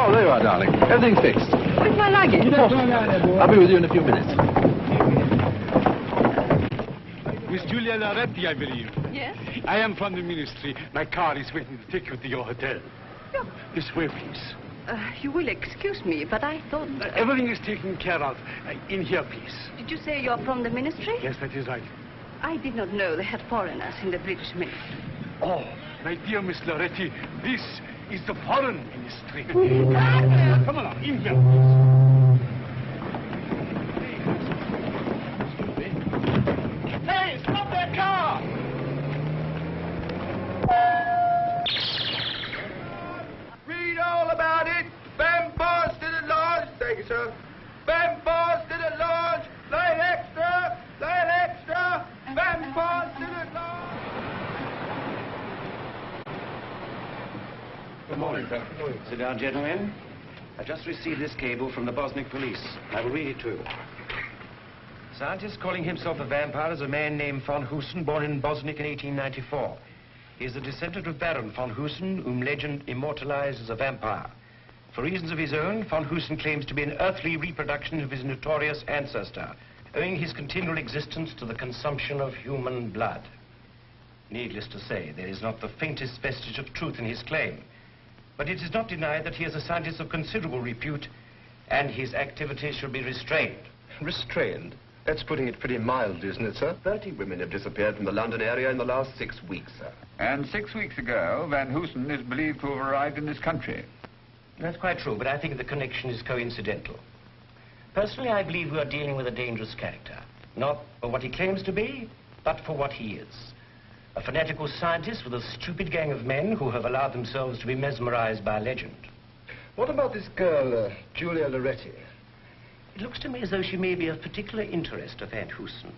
Oh, there you are, darling. Everything's fixed. Where's my luggage? I'll be with you in a few minutes. Miss Julia Loretti, I believe. Yes? I am from the ministry. My car is waiting to take you to your hotel. Yeah. This way, please. You will excuse me, but I thought... Everything is taken care of. In here, please. Did you say you're from the ministry? Yes, that is right. I did not know they had foreigners in the British ministry. Oh, my dear Miss Loretti, this is the foreign ministry. Come along, in here, please. Hey, stop that car! Read all about it. Vampires to the lodge. Thank you, sir. Vampires to the lodge. Light extra. Light extra. Vampires to the lodge. Good morning, sir. Sit down, gentlemen. I just received this cable from the Bosniak police. I will read it to you. Scientist calling himself a vampire is a man named von Husen, born in Bosniak in 1894. He is a descendant of Baron von Husen, whom legend immortalized as a vampire. For reasons of his own, von Husen claims to be an earthly reproduction of his notorious ancestor, owing his continual existence to the consumption of human blood. Needless to say, there is not the faintest vestige of truth in his claim. But it is not denied that he is a scientist of considerable repute, and his activities should be restrained. Restrained? That's putting it pretty mild, isn't it, sir? 30 women have disappeared from the London area in the last 6 weeks, sir. And 6 weeks ago, Van Hoosen is believed to have arrived in this country. That's quite true, but I think the connection is coincidental. Personally, I believe we are dealing with a dangerous character. Not for what he claims to be, but for what he is. A fanatical scientist with a stupid gang of men who have allowed themselves to be mesmerized by legend. What about this girl, Julia Loretti? It looks to me as though she may be of particular interest to Van Hoosen.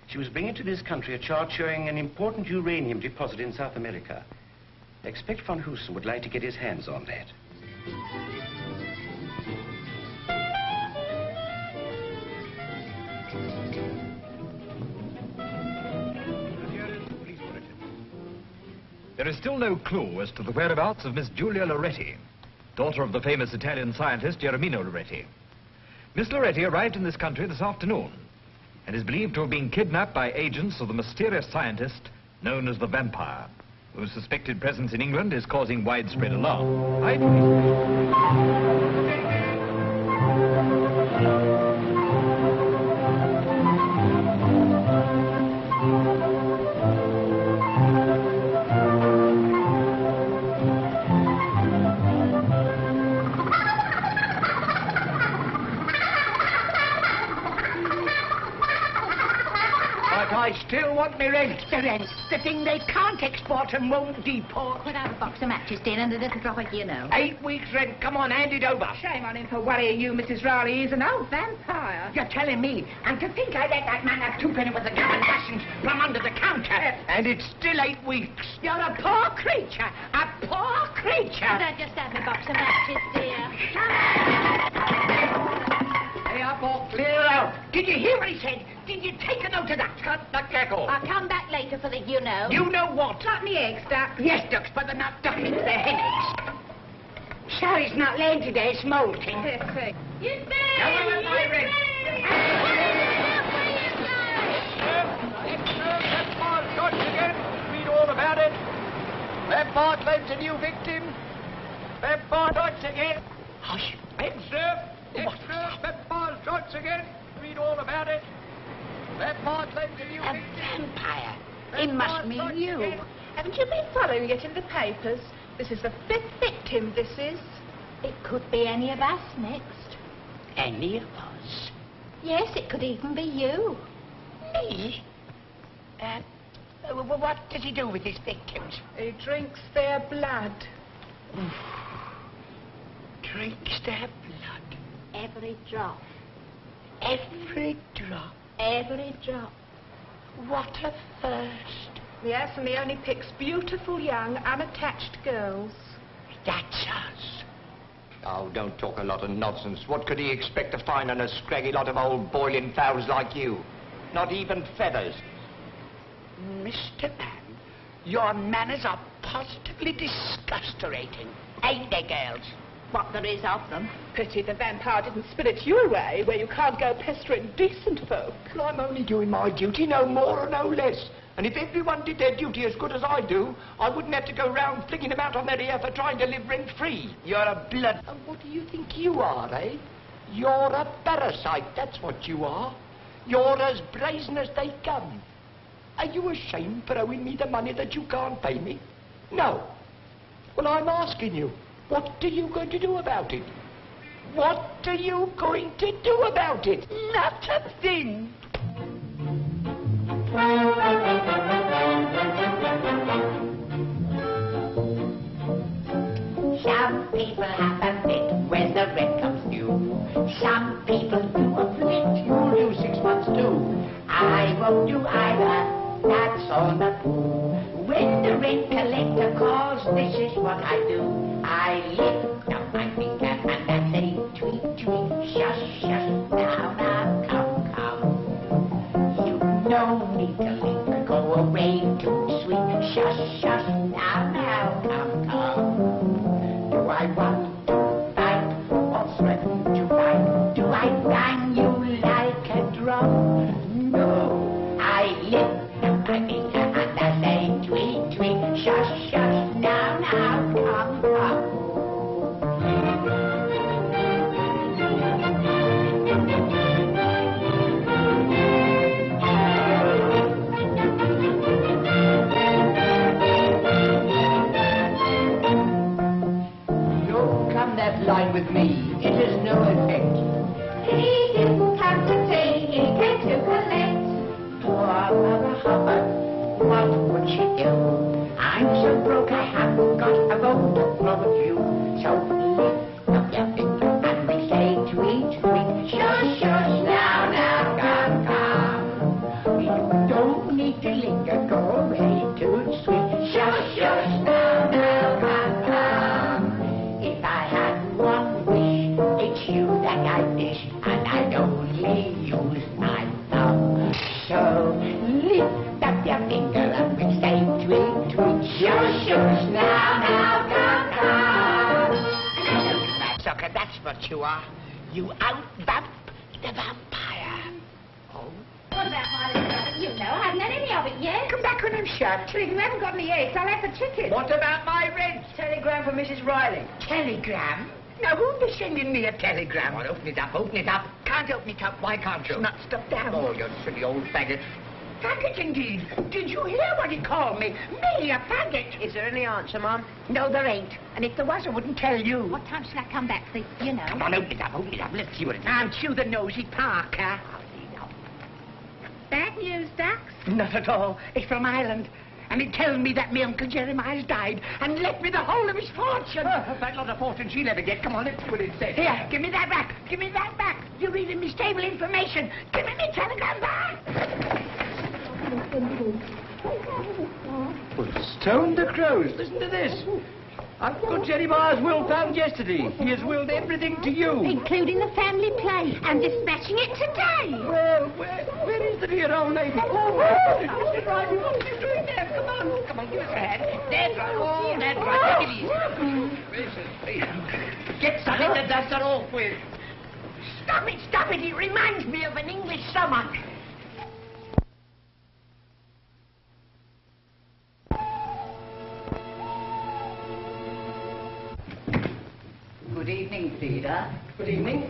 She was bringing to this country a chart showing an important uranium deposit in South America. I expect Van Hoosen would like to get his hands on that. There is still no clue as to the whereabouts of Miss Julia Loretti, daughter of the famous Italian scientist Germino Loretti. Miss Loretti arrived in this country this afternoon and is believed to have been kidnapped by agents of the mysterious scientist known as the Vampire, whose suspected presence in England is causing widespread alarm. I still want me rent. The rent. The thing they can't export and won't deport. Put out a box of matches, dear, and a little drop of you know. 8 weeks' rent. Come on, hand it over. Shame on him for worrying you, Mrs. Riley. He's an old vampire. You're telling me. And to think I let that man have 2 penny worth of gum and rations plumb under the counter. And it's still 8 weeks. You're a poor creature. A poor creature. Could I just have a box of matches, dear? Did you hear what he said? Did you take a note of that? Cut the cackle. I'll come back later for the you-know. You know what? Got me eggs, Duck. Yes, ducks, but they're not ducklings, they're hen eggs. Sally's not laying today, it's molting. You Now, where's my red? Read all about it. Vampire claims a new victim. Vampire strikes again. Hush. Extra. Vampire strikes again. Read all about it. Vampire claims a new A victim. vampire. It must mean you. Haven't you been following it in the papers? This is the 5th victim, this is. It could be any of us next. Any of us? Yes, it could even be you. Me? What does he do with his victims? He drinks their blood. Drinks their blood. Every drop. Every drop. Every drop. What a thirst. Yes, and he only picks beautiful, young, unattached girls. That's us. Oh, don't talk a lot of nonsense. What could he expect to find on a scraggy lot of old boiling fowls like you? Not even feathers. Mr. Man, your manners are positively disgusterating. Ain't they, girls? What there is of them. Pity the vampire didn't spirit you away where you can't go pestering decent folk. Well, I'm only doing my duty, no more or no less. And if everyone did their duty as good as I do, I wouldn't have to go round flinging them out on their ear for trying to live rent-free. You're a blood... And what do you think you are, eh? You're a parasite, that's what you are. You're as brazen as they come. Are you ashamed for owing me the money that you can't pay me? No. Well, I'm asking you, what are you going to do about it? What are you going to do about it? Not a thing. Some people have a fit when the rent comes due. Some people do a fit. You'll do 6 months too. I won't do either. That's on the pool. When the rent collector calls, this is what I do. I lift up my finger and I say, tweet, tweet, shush, shush. Now, come, come. You no need to linger, go away too sweet. Shush, shush. Now, come, come. Do I want to fight or threaten to fight? Do I bang you like a drum? No, I lift up my finger and I say, tweet, tweet, shush, shush. Now, come, come. Line with me, it has no effect. He didn't come to take, he came to collect. Poor Mother Hubbard, what would she do? I'm so broke I haven't got a bone to throw at you. So lift up your finger and we say tweet, tweet, shush, shush, now, come, come. You don't need to linger, go away too sweet. Shush, shush, now, come, come. If I had one wish, it's you that I wish, and I'd only use my thumb. So lift up your finger and we say tweet, tweet, shush, shush, now, come, come. Sucker, that's what you are. You out-vamp the vampire. Oh? What about my little you know? I haven't had any of it yet. Come back when I'm shut. If you haven't got any eggs, I'll have the chicken. What about my rent? Telegram for Mrs. Riley. Telegram? Now, who'd be sending me a telegram? Well, open it up, open it up. Can't open it up. Why can't you? It's not stuffed down. Oh, you silly old faggot. Faggot, indeed. Did you hear what he called me? Me, a faggot. Is there any answer, Mum? No, there ain't. And if there was, I wouldn't tell you. What time shall I come back for you know? Come on, open it up, open it up. Let's see what it is. Aren't you the nosy Parker? Bad news, Ducks? Not at all. It's from Ireland. And it tells me that my Uncle Jeremiah's died and left me the whole of his fortune. That lot of fortune she'll ever get. Come on, let's see what it says. Here, give me that back. Give me that back. You're reading me stable information. Give me my telegram back. Well, stone the crows. Listen to this. I've got Jerry Barr's will found yesterday. He has willed everything to you. Including the family play and dispatching it today. Well, where is the dear old lady? Oh, Mr. Driver, what are you doing there? Come on, give us a hand. That's right. Oh, that's right. Take it easy. Get something to dust her off with. Stop it. It reminds me of an English summer. Good evening, Frida. Good evening.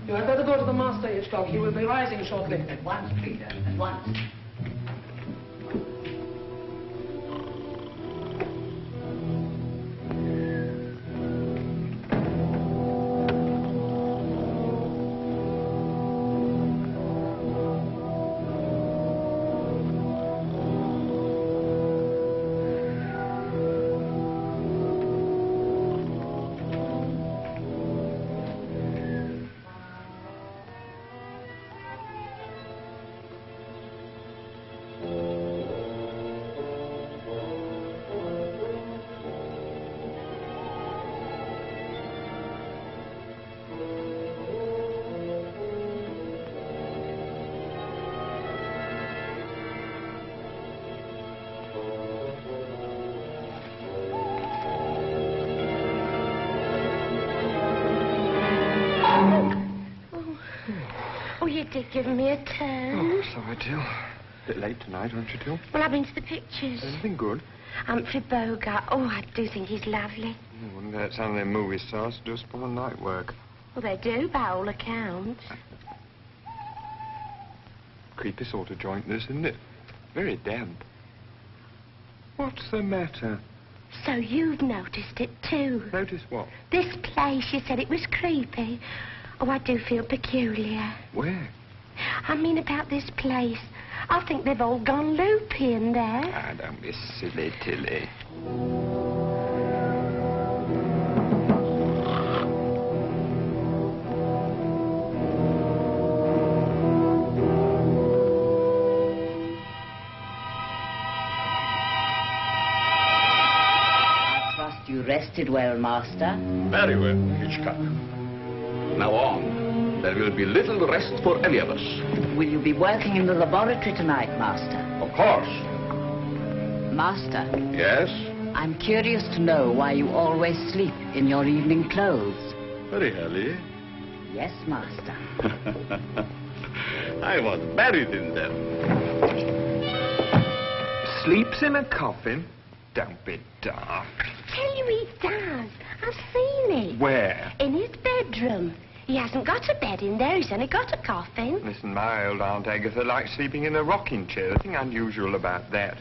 You had better go to the master, Hitchcock. He will be rising shortly. At once, Frida, at once. Oh, you did give me a turn. Oh, sorry, Jill. A bit late tonight, aren't you, Jill? Well, I've been to the pictures. Anything good? Humphrey Bogart. Oh, I do think he's lovely. I wouldn't let some of them movie stars do spoil night work. Well, they do, by all accounts. Creepy sort of joint, this, isn't it? Very damp. What's the matter? So you've noticed it, too. Notice what? This place, you said it was creepy. Oh, I do feel peculiar. Where? I mean about this place. I think they've all gone loopy in there. Ah, don't be silly, Tilly. I trust you rested well, Master. Very well, Hitchcock. Now on. There will be little rest for any of us. Will you be working in the laboratory tonight, Master? Of course. Master, Yes? I'm curious to know why you always sleep in your evening clothes. Very early. Yes, Master. I was buried in them. Sleeps in a coffin? Don't be daft. Tell you he does. I've seen it. Where? In his bedroom. He hasn't got a bed in there. He's only got a coffin. Listen, my old Aunt Agatha likes sleeping in a rocking chair. Nothing unusual about that.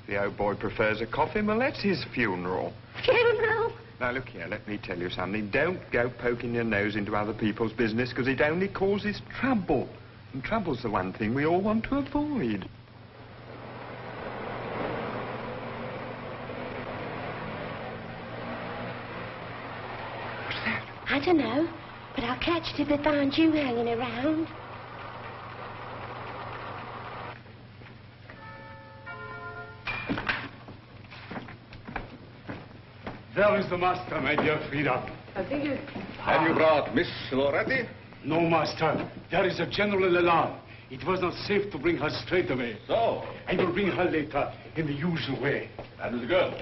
If the old boy prefers a coffin, well, that's his funeral. Funeral? Now, look here, let me tell you something. Don't go poking your nose into other people's business, because it only causes trouble. And trouble's the one thing we all want to avoid. What's that? I don't know. But I'll catch it if they find you hanging around. There is the master, my dear Frida. I think you... Have you brought Miss Loretti? No, master. There is a general alarm. It was not safe to bring her straight away. So? I will bring her later in the usual way. That is good.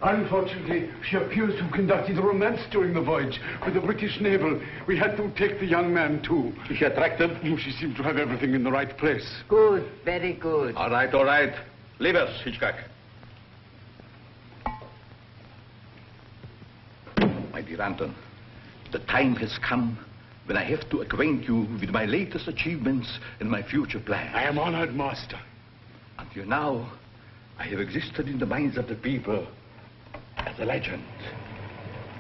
Unfortunately, she appears to have conducted a romance during the voyage with the British naval. We had to take the young man, too. Is she attractive? Oh, she seemed to have everything in the right place. Good, very good. All right, all right. Leave us, Hitchcock. My dear Anton, the time has come when I have to acquaint you with my latest achievements and my future plans. I am honored, master. Until now, I have existed in the minds of the people as a legend.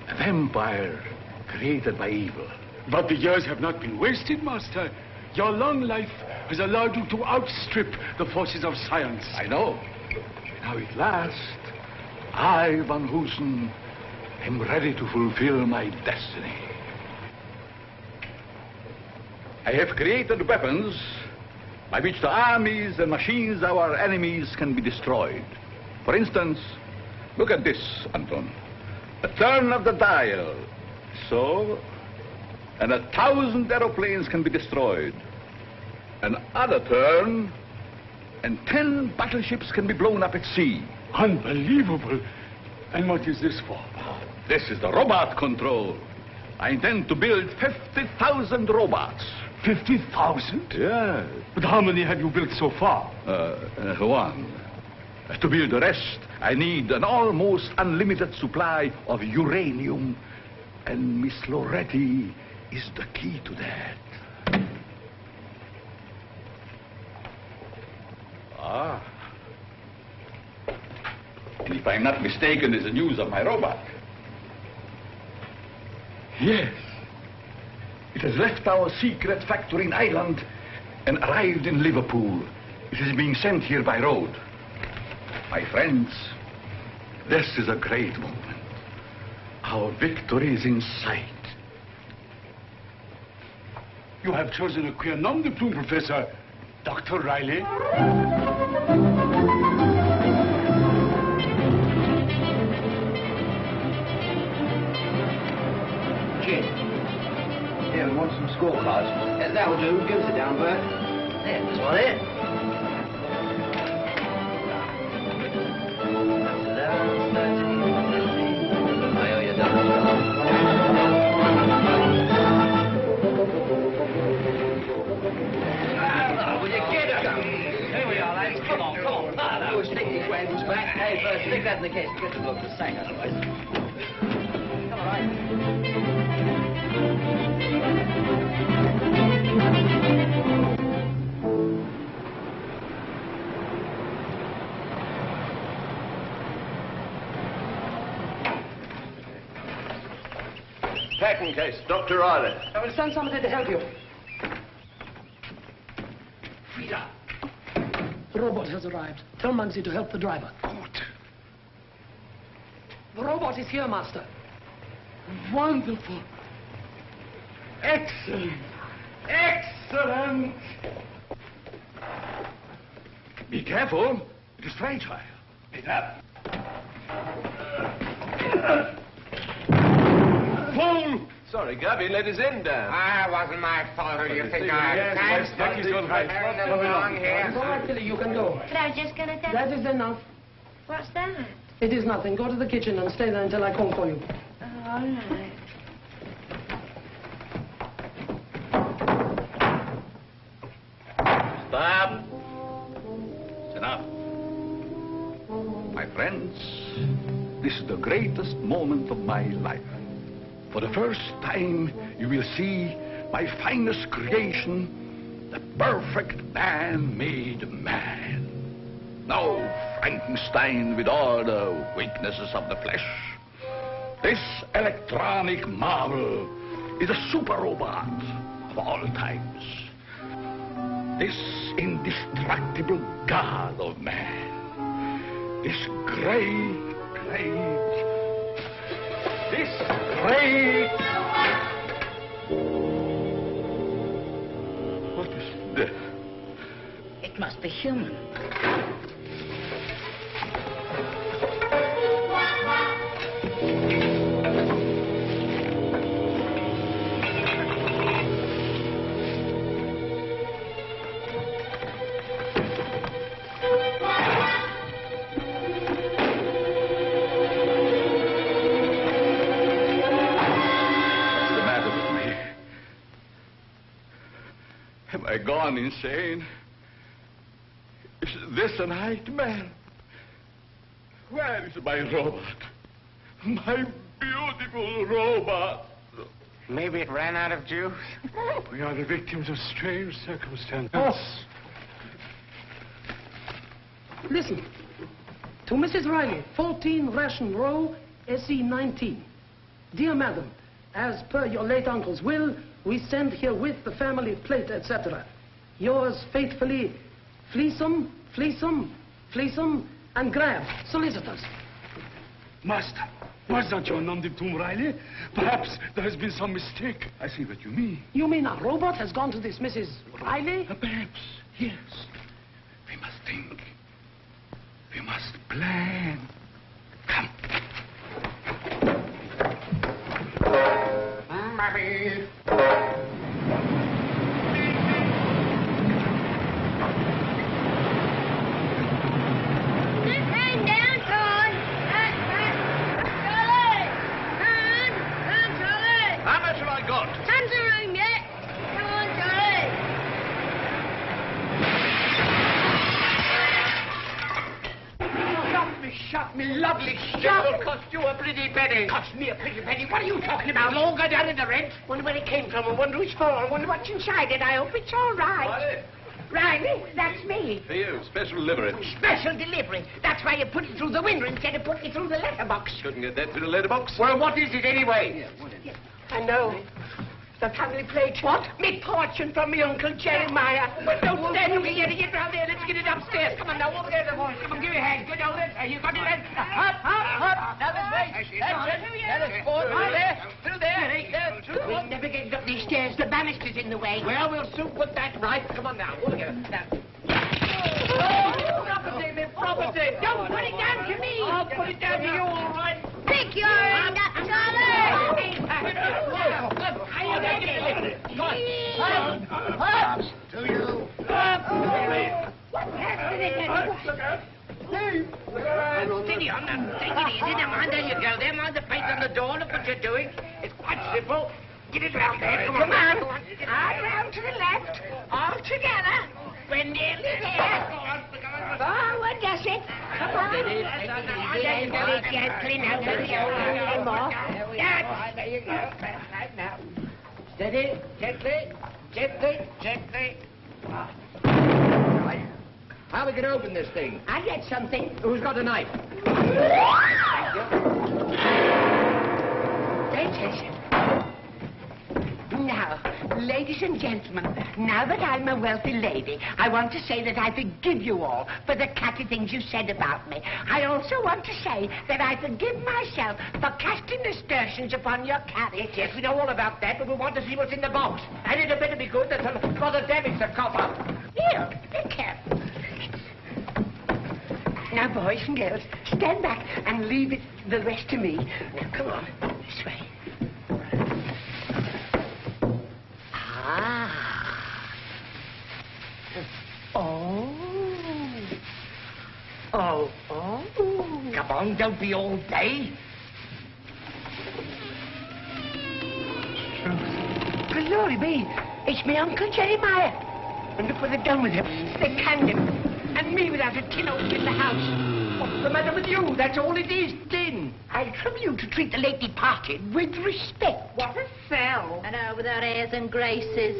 A vampire created by evil. But the years have not been wasted, master. Your long life has allowed you to outstrip the forces of science. I know. Now at last, I, Van Hoosen, am ready to fulfill my destiny. I have created weapons by which the armies and machines of our enemies can be destroyed. For instance, look at this, Anton. A turn of the dial. So, and 1,000 aeroplanes can be destroyed. Another turn, and 10 battleships can be blown up at sea. Unbelievable. And what is this for? This is the robot control. I intend to build 50,000 robots. 50,000? Yes. But how many have you built so far? One. To build the rest, I need an almost unlimited supply of uranium. And Miss Loretti is the key to that. Ah. And if I'm not mistaken, there's the news of my robot. Yes. It has left our secret factory in Ireland and arrived in Liverpool. It is being sent here by road. My friends, this is a great moment. Our victory is in sight. You have chosen a queer nom de plume, Professor. Dr. Riley. Gin. Here, we want some scorecards. That'll do. Give us it down, Bert. There, that's what it. Stick that in the case. Get the book to sang otherwise. All right. Packing case, Dr. Riley. I will send somebody to help you. Frida. The robot has arrived. Tell Muggsy to help the driver. Good. The robot is here, Master. Wonderful. Excellent. Excellent. Be careful. It is fragile. Pick up. Fool! Sorry, Gabby let his end down. It wasn't my fault. Who do you think I am? Yes, Becky's all right. Carrying them along here. All right, Tilly, you can go. But I was just going to tell That is enough. What's that? It is nothing. Go to the kitchen and stay there until I call for you. Oh, all right. Stop. It's enough. My friends, this is the greatest moment of my life. For the first time, you will see my finest creation, the perfect man-made man. No Frankenstein with all the weaknesses of the flesh. This electronic marvel is a super robot of all times. This indestructible god of man. This great... What is this? It must be human. Have I gone insane? Is this a nightmare? Where is my robot? My beautiful robot. Maybe it ran out of juice. We are the victims of strange circumstances. Listen. To Mrs. Riley, 14 Ration Row, SE 19. Dear Madam, as per your late uncle's will, we send herewith the family plate, etc. Yours faithfully, Fleesome, and Grab, solicitors. Master, Was that your nom de plume, Riley? Perhaps there has been some mistake. I see what you mean. You mean a robot has gone to this Mrs. Riley? Perhaps, yes. We must think. We must plan. Come. Mommy. How much have I got? Tons of room yet. Come on, Charlie. Shut me, lovely stuff. It'll cost you a pretty penny. Cost me a pretty penny? What are you talking about? All go down in the rent. Wonder where it came from. I wonder who's for. I wonder what's inside it. I hope it's all right. Riley, that's me. For you, special delivery. Special delivery. That's why you put it through the window instead of putting it through the letterbox. Couldn't get that through the letterbox. Well, what is it anyway? I know. The family plate. What? Me fortune from me Uncle Jeremiah. But don't stand looking at it round there. Let's get it upstairs. Come on now, over there, the boys. Come on, give me a hand. Get over there. You got it then? Up, up, up. Now this way. That's it. That is forward. Through there. Through there. Through. We'll never get it up these stairs. The banister's in the way. Well, we'll soon put that right. Come on now. Over here. Now. Oh, property, me property. Don't put it down to me. I'll put it down to you, all right. Pick your hand up, Charlie. Up to you. Steady on them. Take it easy. Now, mind, there you go. There, mind the paint on the door. Look what you're doing. It's quite simple. Get it round there. Come on. All round to the left. All together. We're nearly there. Forward, does it? Come on. Very gently. Now, there you go. There you go. Right now. Steady. Gently. Gently. Gently. Right. How we can open this thing? I get something. Who's got a knife? Thank you. Now, ladies and gentlemen, now that I'm a wealthy lady, I want to say that I forgive you all for the catty things you said about me. I also want to say that I forgive myself for casting aspersions upon your carriage. Yes, we know all about that, but we want to see what's in the box. And it'd better be good that Father David's the copper. Here, be careful. Now, boys and girls, stand back and leave it the rest to me. Now, come on, this way. Oh. Come on, don't be all day. Glory be, it's me Uncle Jeremiah. And look what they've done with him. They canned him. And me without a tin open in the house. What's the matter with you? That's all it is, tin. I trouble you to treat the late departed with respect. What a fell. I know, without airs and graces.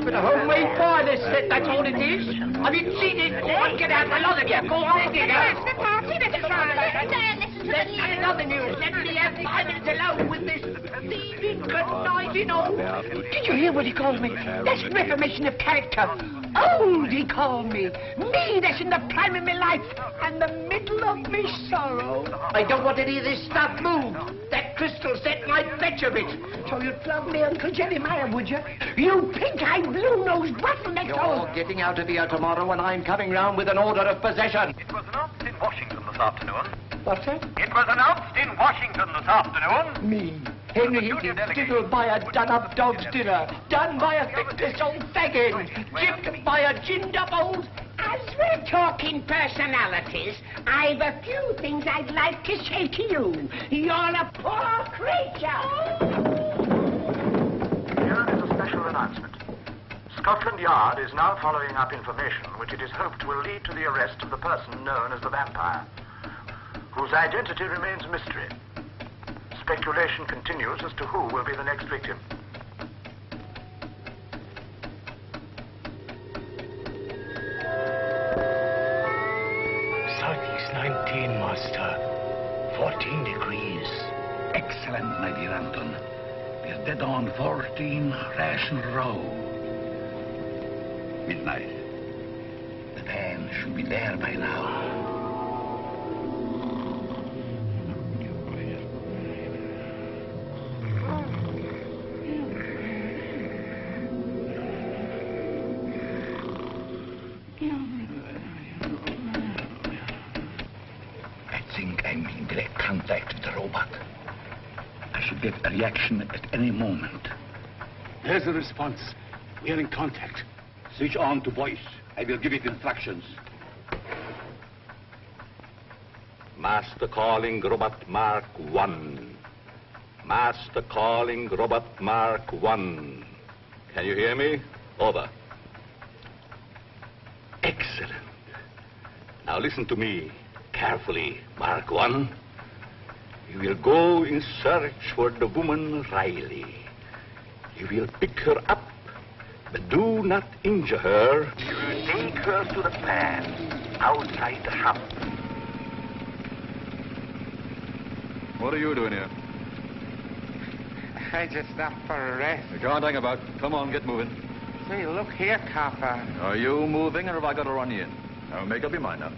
But a homemade boy, this set, that's all it is. Have you seen it? Go on, get out, a lot of you. Go on, get out. That's the party, Mr. Riley. Listen to Let's have another news. Let me have 5 minutes alone with this thieving, conniving old... Did you hear what he called me? That's reformation of character. Old, he called me. Me, that's in the prime of my life and the middle of me sorrow. I don't want any of this stuff moved. That crystal set might fetch a bit. So you'd love me, Uncle Jeremiah, would you? You pink-eyed, blue-nosed bottleneck. You're getting out of here tomorrow, and I'm coming round with an order of possession. It was announced in Washington this afternoon. What's that? It was announced in Washington this afternoon. Me, Henry Higgins, diddled by a done-up dog's dinner, done by a fictitious old faggin, gypped by a ginned-up old... As we're talking personalities, I've a few things I'd like to say to you. You're a poor creature. Here is a special announcement. Scotland Yard is now following up information which it is hoped will lead to the arrest of the person known as the vampire, whose identity remains a mystery. Speculation continues as to who will be the next victim. Southeast 19, Master. 14 degrees. Excellent, my dear Anton. We're dead on 14 Ration Row. Midnight. The van should be there by now. I'm in direct contact with the robot. I should get a reaction at any moment. There's the response. We are in contact. Switch on to voice. I will give it instructions. Master calling robot Mark 1. Master calling robot Mark 1. Can you hear me? Over. Excellent. Now listen to me carefully, Mark 1. You will go in search for the woman Riley. You will pick her up, but do not injure her. You will take her to the path outside the shop. What are you doing here? I just stopped for a rest. You can't hang about. Come on, get moving. Say, look here, copper. Are you moving, or have I got to run you in? Now, make up your mind now.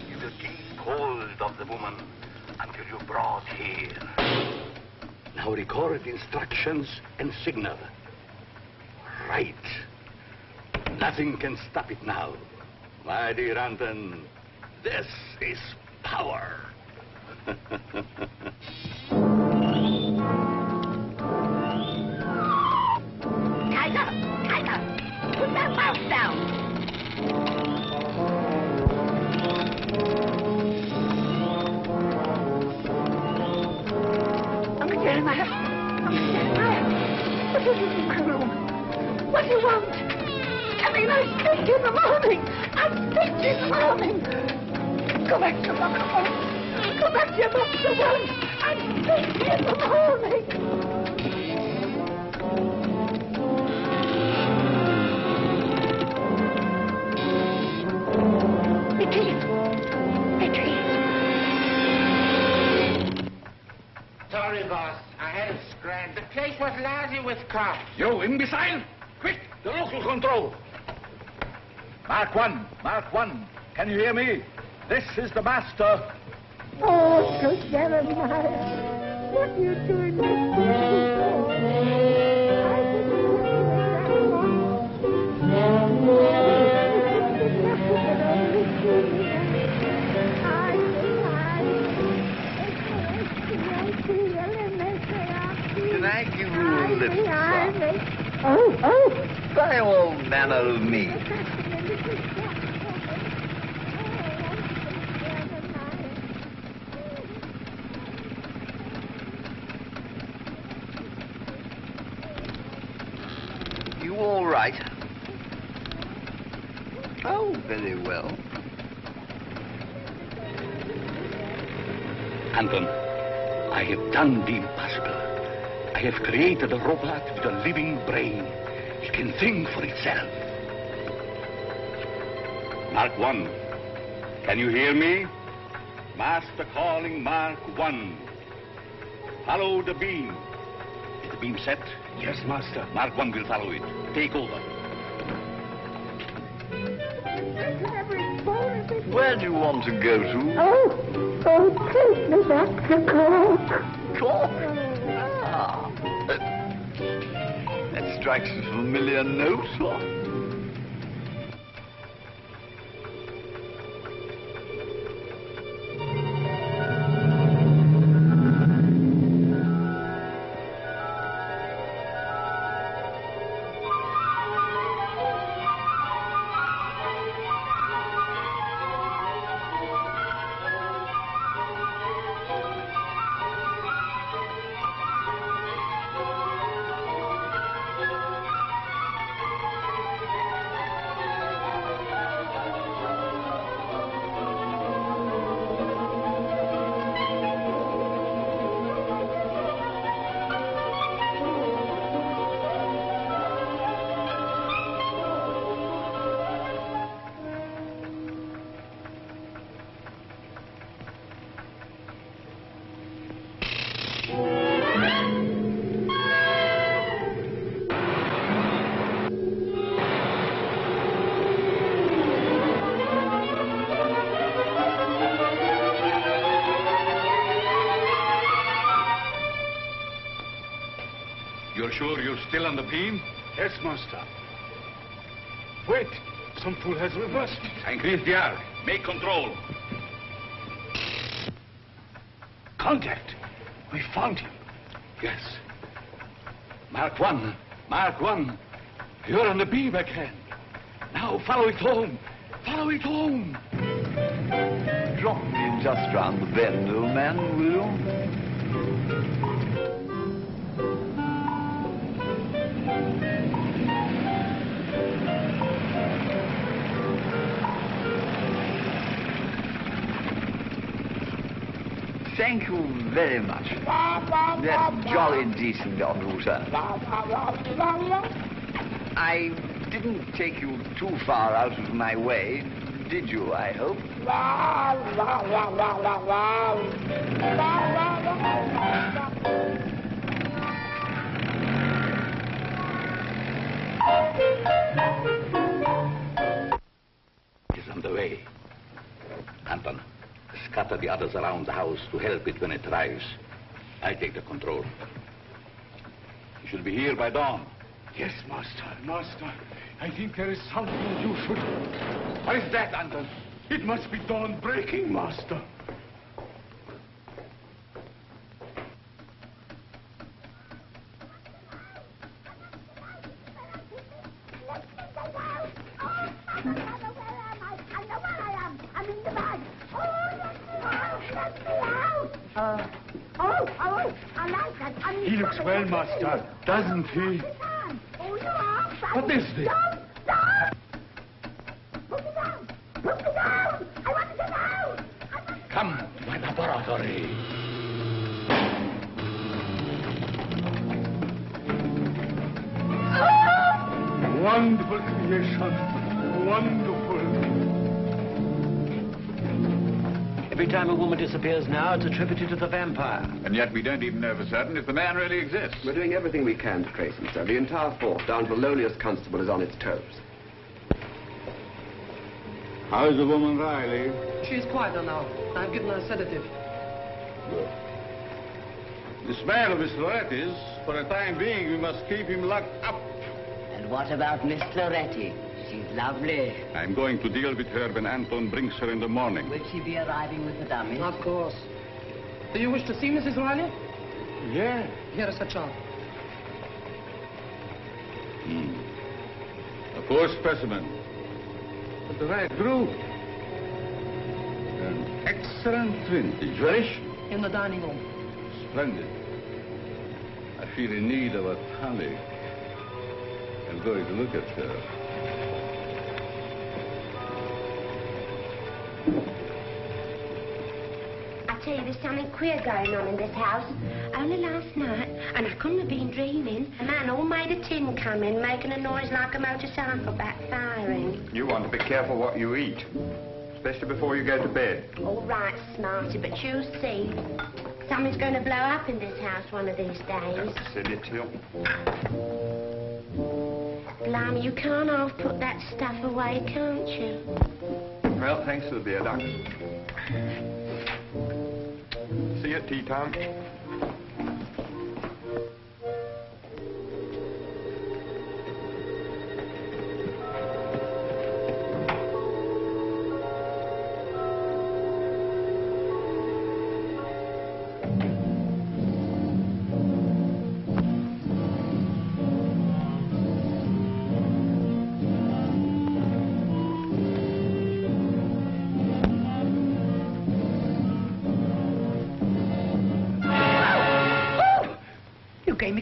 You will keep hold of the woman until you're brought here. Now record instructions and signal. Right. Nothing can stop it now. My dear Anton, this is power. Kaiser, put that mouse down. Uncle Jeremiah. What is it in my room? What do you want? I mean, I speak in the morning. I speak in the morning. Go back to your book at once. Go back to your book at once. I speak in the morning. Sorry, boss. I had it scratched. The place was lousy with cops. You imbecile! Quick, the local control. Mark 1, Mark 1. Can you hear me? This is the master. Oh, Uncle Jeremiah, what are you doing Can I give you a lift, son? Oh, by all manner of means. You all right? Oh, very well. Anton, I have done the impossible. I have created a robot with a living brain. It can think for itself. Mark 1, can you hear me? Master calling Mark 1. Follow the beam. Is the beam set? Yes, Master. Mark 1 will follow it. Take over. Where do you want to go to? Oh, take me back to court. Court? Ah. That strikes a familiar note, what? You're sure you're still on the beam? Yes, Master. Wait. Some fool has reversed. Increase the arc. Make control. Contact. We found him. Yes. Mark 1. Mark 1. You're on the beam again. Now follow it home. Follow it home. Drop me just round the bend, old man, will you? Thank you very much. That's jolly decent of you, sir. I didn't take you too far out of my way, did you, I hope? It's on the way. Anton, scatter the others around the house to help it when it arrives. I take the control. You should be here by dawn. Yes, master. I think there is something you should... What is that, Anton? It must be dawn breaking, master. He looks well, master, doesn't he? What is this? Come to my laboratory. Wonderful creation. Wonderful. Every time a woman disappears now, it's attributed to the vampire. And yet we don't even know for certain if the man really exists. We're doing everything we can to trace him, sir. The entire force, down to the lowliest constable, is on its toes. How's the woman, Riley? She's quieter now. I've given her a sedative. Good. This man of Miss Loretti's, for the time being, we must keep him locked up. And what about Miss Loretti? She's lovely. I'm going to deal with her when Anton brings her in the morning. Will she be arriving with the dummy? Of course. Do you wish to see Mrs. Riley? Yeah. Here is her chart. A poor specimen. But the right group. An excellent vintage. Relish? In the dining room. Splendid. I feel in need of a tonic. I'm going to look at her. I tell you, there's something queer going on in this house. Only last night, and I couldn't have been dreaming, a man all made of tin come in, making a noise like a motorcycle backfiring. You want to be careful what you eat, especially before you go to bed. All right, Smarty, but you see, something's going to blow up in this house one of these days. That's silly, Till. Blimey, you can't half put that stuff away, can't you? Well, thanks for the beer, Doc. See you at tea time.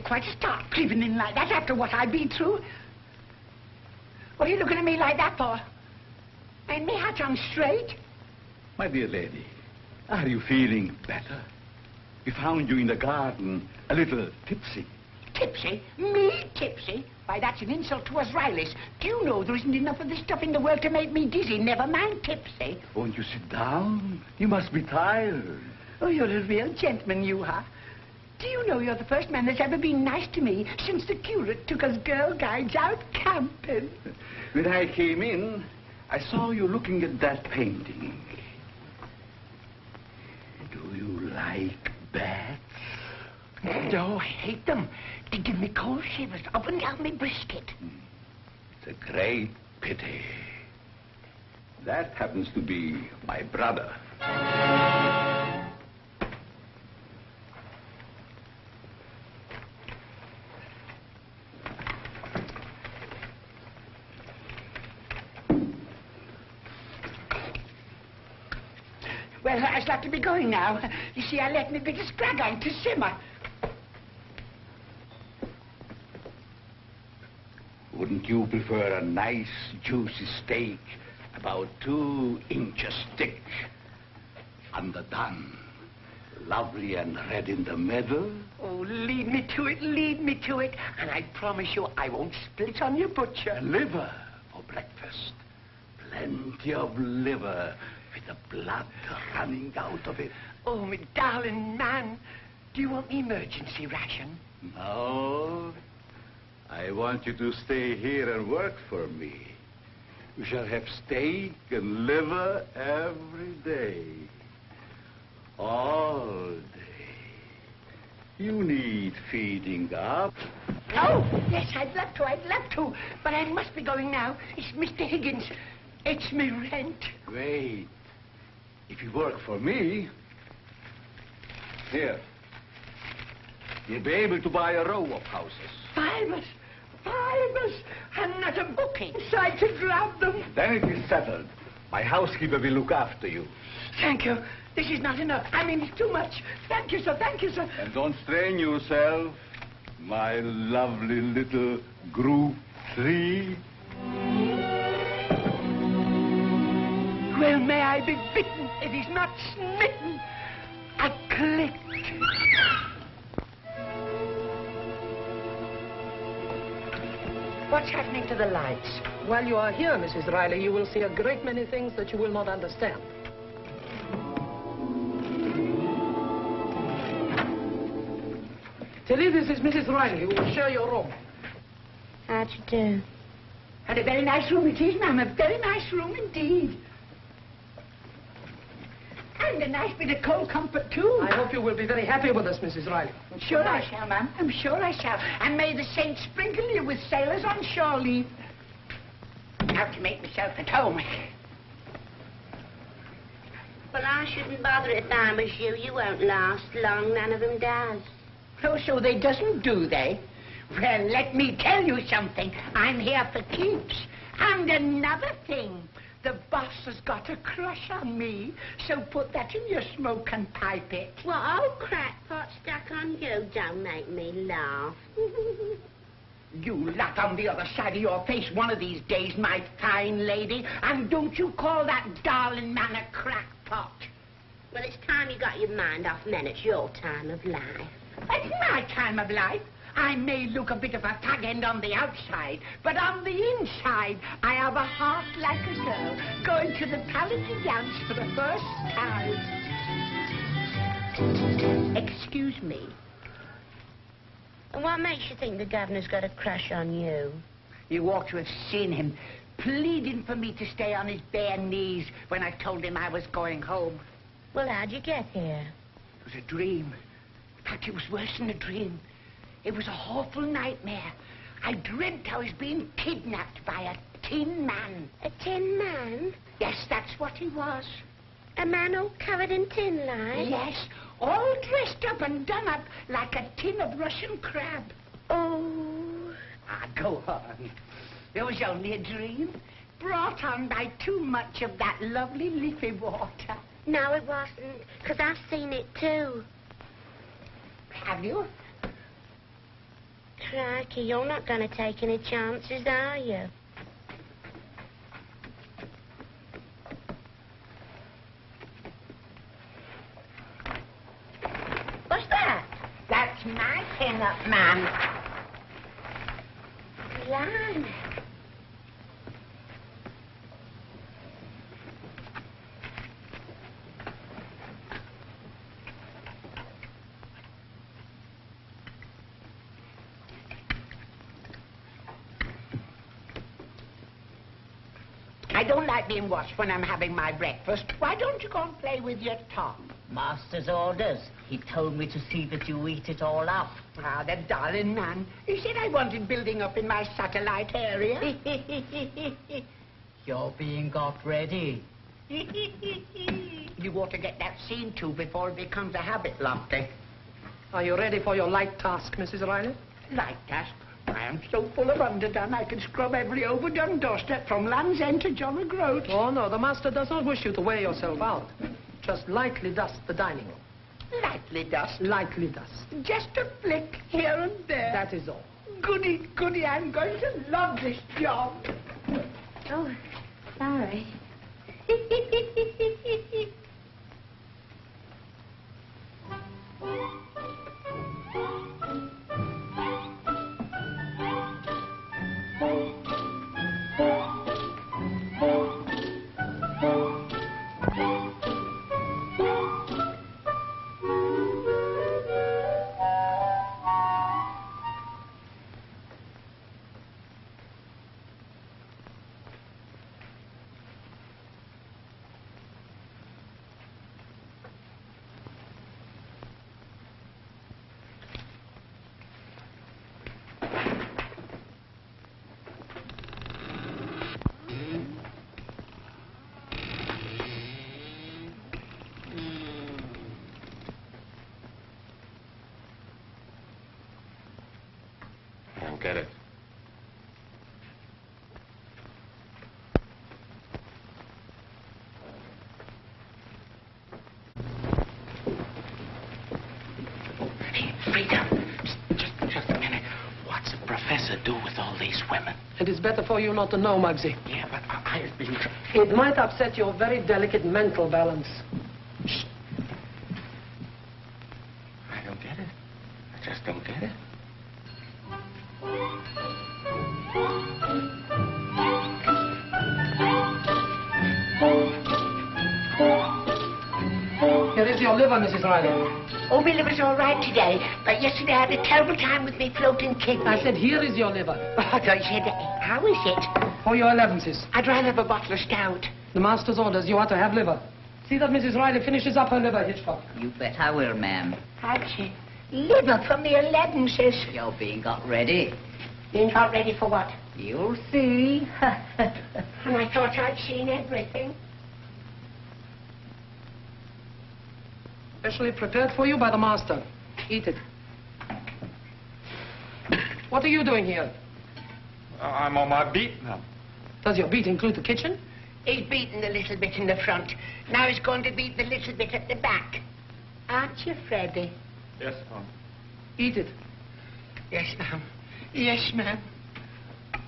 Quite a start creeping in like that after what I've been through. What are you looking at me like that for? Ain't me hat on straight? My dear lady, are you feeling better? We found you in the garden, a little tipsy. Tipsy? Me tipsy? Why, that's an insult to us Rileys. Do you know there isn't enough of this stuff in the world to make me dizzy, never mind tipsy? Won't you sit down? You must be tired. Oh, you're a real gentleman, you are. Do you know you're the first man that's ever been nice to me since the curate took us girl guides out camping? When I came in, I saw you looking at that painting. Do you like bats? No, I hate them. They give me cold shivers up and down my brisket. It's a great pity. That happens to be my brother. Well, I'd like to be going now. You see, I let me bit of scrag on to simmer. Wouldn't you prefer a nice, juicy steak, about 2 inches thick, underdone, lovely and red in the middle? Oh, lead me to it, and I promise you I won't split on your butcher. Liver for breakfast. Plenty of liver with the blood running out of it. Oh, my darling man, do you want the emergency ration? No. I want you to stay here and work for me. You shall have steak and liver every day. All day. You need feeding up. Oh, yes, I'd love to. But I must be going now. It's Mr. Higgins. It's me rent. Wait. If you work for me, here, you'll be able to buy a row of houses. 5 of us, and not a book inside to grab them. Then it is settled. My housekeeper will look after you. Thank you. This is not enough. I mean, it's too much. Thank you, sir. And don't strain yourself, my lovely little Group 3. Well, may I be bitten. It is not smitten. I clicked. What's happening to the lights? While you are here, Mrs. Riley, you will see a great many things that you will not understand. Tilly, this is Mrs. Riley, who will share your room. How'd you do? And a very nice room it is, ma'am. A very nice room indeed. And a nice bit of cold comfort, too. I hope you will be very happy with us, Mrs. Riley. I'm sure I shall, ma'am. I'm sure I shall. And may the saints sprinkle you with sailors on shore leave. Now to make myself at home. Well, I shouldn't bother if I was you. You won't last long. None of them does. Oh, so they doesn't, do they? Well, let me tell you something. I'm here for keeps. And another thing. The boss has got a crush on me, so put that in your smoke and pipe it. What old crackpot stuck on you? Don't make me laugh. You laugh on the other side of your face one of these days, my fine lady. And don't you call that darling man a crackpot. Well, it's time you got your mind off men. It's your time of life. It's my time of life. I may look a bit of a fag end on the outside, but on the inside, I have a heart like a girl, going to the Paladin dance for the first time. Excuse me. And what makes you think the governor's got a crush on you? You ought to have seen him pleading for me to stay on his bare knees when I told him I was going home. Well, how'd you get here? It was a dream. In fact, it was worse than a dream. It was a awful nightmare. I dreamt I was being kidnapped by a tin man. A tin man? Yes, that's what he was. A man all covered in tin lime? Yes, all dressed up and done up like a tin of Russian crab. Oh. Ah, go on. It was only a dream, brought on by too much of that lovely leafy water. No, it wasn't, because I've seen it too. Have you? Crikey, you're not going to take any chances, are you? What's that? That's my pin-up, ma'am. Blimey. I don't like being watched when I'm having my breakfast. Why don't you go and play with your Tom? Master's orders. He told me to see that you eat it all up. Ah, the darling man. He said I wanted building up in my satellite area. You're being got ready. You ought to get that seen to before it becomes a habit, Lofty. Are you ready for your light task, Mrs. Riley? Light task? I am so full of underdone I can scrub every overdone doorstep from Land's End to John O'Groat. Oh, no, the master does not wish you to wear yourself out. Just lightly dust the dining room. Lightly dust? Lightly dust. Just a flick here and there. That is all. Goody, goody, I'm going to love this job. Oh, sorry. Get it. Hey, Frida, just a minute. What's the professor do with all these women? It is better for you not to know, Muggsy. Yeah, but I've been... It might upset your very delicate mental balance. Shh. I don't get it. I just don't get it. Here is your liver, Mrs. Riley. Oh, my liver's all right today, but yesterday I had a terrible time with me floating kidney. I said, here is your liver. Oh, I said, how is it? For your allowances. I'd rather have a bottle of stout. The master's orders, you are to have liver. See that Mrs. Riley finishes up her liver, Hitchcock. You bet I will, ma'am. I'd say, liver for me allowances. You're being got ready. Being got ready for what? You'll see. And I thought I'd seen everything. Specially prepared for you by the master. Eat it. What are you doing here? I'm on my beat now. Does your beat include the kitchen? He's beaten a little bit in the front. Now he's going to beat the little bit at the back. Aren't you, Freddie? Yes, ma'am. Eat it. Yes, ma'am. Yes, ma'am.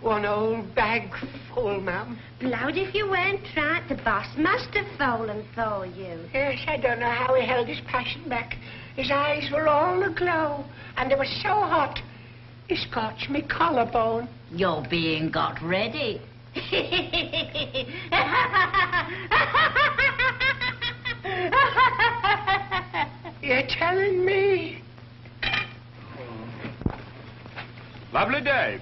One old bag full, ma'am. Blowed if you weren't right. The boss must have fallen for you. Yes, I don't know how he held his passion back. His eyes were all aglow, and they were so hot, he scorched me collarbone. You're being got ready. You're telling me? Lovely day.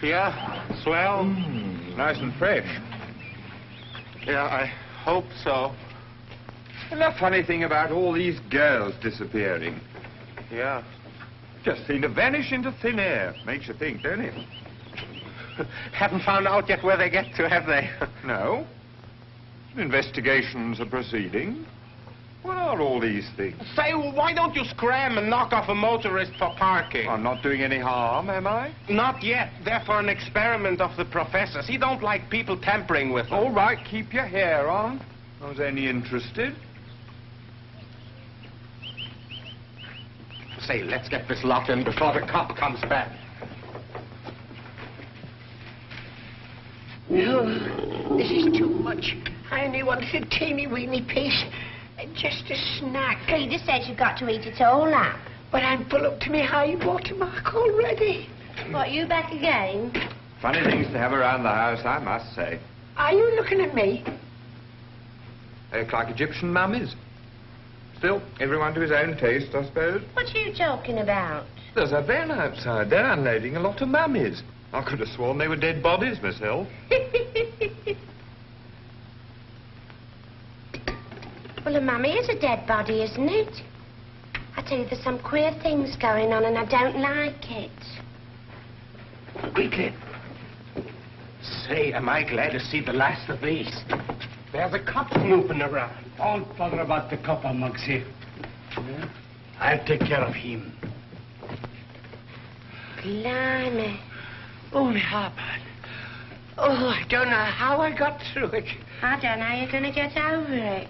Yeah, swell. Nice and fresh. Yeah, I hope so. And the funny thing about all these girls disappearing. Yeah. Just seem to vanish into thin air. Makes you think, don't it? Haven't found out yet where they get to, have they? No. Investigations are proceeding. What are all these things? Say, why don't you scram and knock off a motorist for parking? I'm not doing any harm, am I? Not yet. They're for an experiment of the professor's. He don't like people tampering with them. All right, keep your hair on. I was only interested. Say, let's get this locked in before the cop comes back. No, this is too much. I only wanted a teeny-weeny piece. Just a snack. Peter says you've got to eat it all up. But I'm full up to my high watermark already. What, you back again? Funny things to have around the house, I must say. Are you looking at me? They look like Egyptian mummies. Still, everyone to his own taste, I suppose. What are you talking about? There's a van outside. They're unloading a lot of mummies. I could have sworn they were dead bodies myself. Well, a mummy is a dead body, isn't it? I tell you, there's some queer things going on and I don't like it. Quickly. Say, am I glad to see the last of these? There's a cop snooping around. Don't bother about the copper, Mugsy. I'll take care of him. Blimey. Only happened. Oh, I don't know how I got through it. I don't know how you're going to get over it.